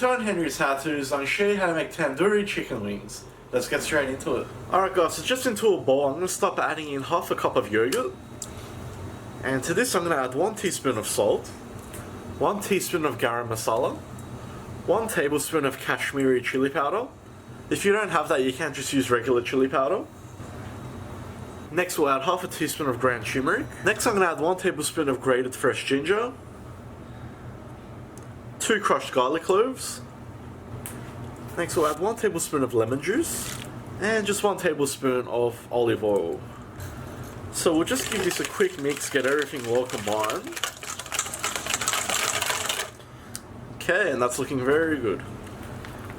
return Henry's how-tos, I'm going to show you how to make tandoori chicken wings. Let's get straight into it. Alright guys, so just into a bowl, I'm going to start by adding in half a cup of yogurt. And to this I'm going to add 1 teaspoon of salt, 1 teaspoon of garam masala, 1 tablespoon of kashmiri chilli powder. If you don't have that, you can just use regular chilli powder. Next we'll add half a teaspoon of ground turmeric. Next I'm going to add 1 tablespoon of grated fresh ginger, 2 crushed garlic cloves. Next we'll add 1 tablespoon of lemon juice and just 1 tablespoon of olive oil. So we'll just give this a quick mix, get everything well combined. Okay, and that's looking very good.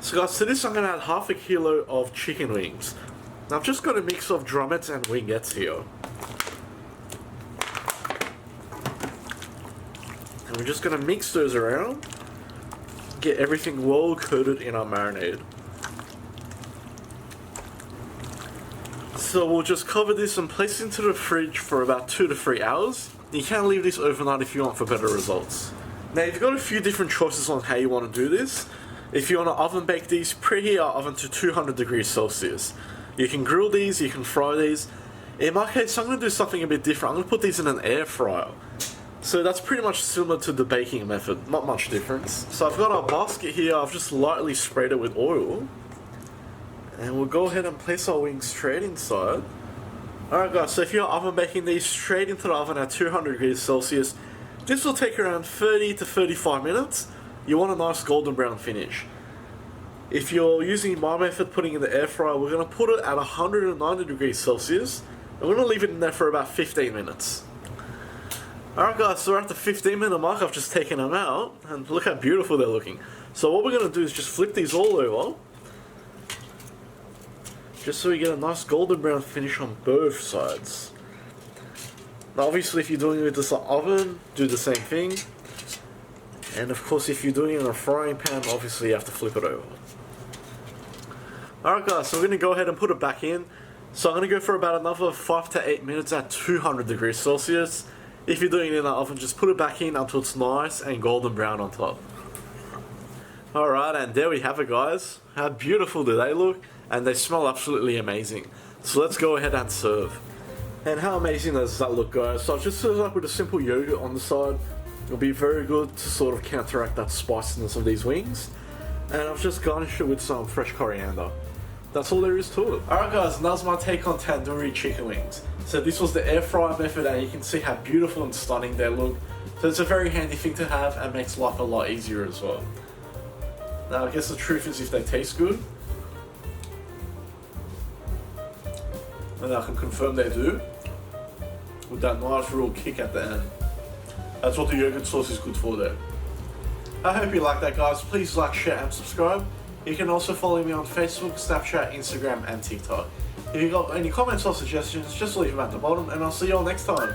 So guys, to this I'm going to add half a kilo of chicken wings. Now I've just got a mix of drumettes and wingettes here. And we're just going to mix those around. Get everything well coated in our marinade. So we'll just cover this and place it into the fridge for about 2 to 3 hours. You can leave this overnight if you want for better results. Now you've got a few different choices on how you want to do this. If you want to oven bake these, preheat our oven to 200 degrees Celsius. You can grill these, you can fry these. In my case, I'm going to do something a bit different. I'm going to put these in an air fryer. So that's pretty much similar to the baking method, not much difference. So I've got our basket here, I've just lightly sprayed it with oil. And we'll go ahead and place our wings straight inside. Alright guys, so if you're oven baking these straight into the oven at 200 degrees Celsius, this will take around 30 to 35 minutes. You want a nice golden brown finish. If you're using my method, putting it in the air fryer, we're going to put it at 190 degrees Celsius. And we're going to leave it in there for about 15 minutes. Alright guys, so we're at the 15-minute mark. I've just taken them out, and look how beautiful they're looking. So what we're going to do is just flip these all over, just so we get a nice golden brown finish on both sides. Now obviously if you're doing it with this oven, do the same thing. And of course if you're doing it in a frying pan, obviously you have to flip it over. Alright guys, so we're going to go ahead and put it back in. So I'm going to go for about another 5 to 8 minutes at 200 degrees Celsius. If you're doing it in the oven, just put it back in until it's nice and golden brown on top. Alright, and there we have it guys. How beautiful do they look? And they smell absolutely amazing. So let's go ahead and serve. And how amazing does that look guys? So I've just served up with a simple yogurt on the side. It'll be very good to sort of counteract that spiciness of these wings. And I've just garnished it with some fresh coriander. That's all there is to it. Alright guys, and that was my take on tandoori chicken wings. So this was the air fryer method and you can see how beautiful and stunning they look. So it's a very handy thing to have and makes life a lot easier as well. Now I guess the truth is if they taste good, and I can confirm they do, with that nice real kick at the end. That's what the yogurt sauce is good for there. I hope you like that guys. Please like, share and subscribe. You can also follow me on Facebook, Snapchat, Instagram and TikTok. If you've got any comments or suggestions, just leave them at the bottom and I'll see you all next time.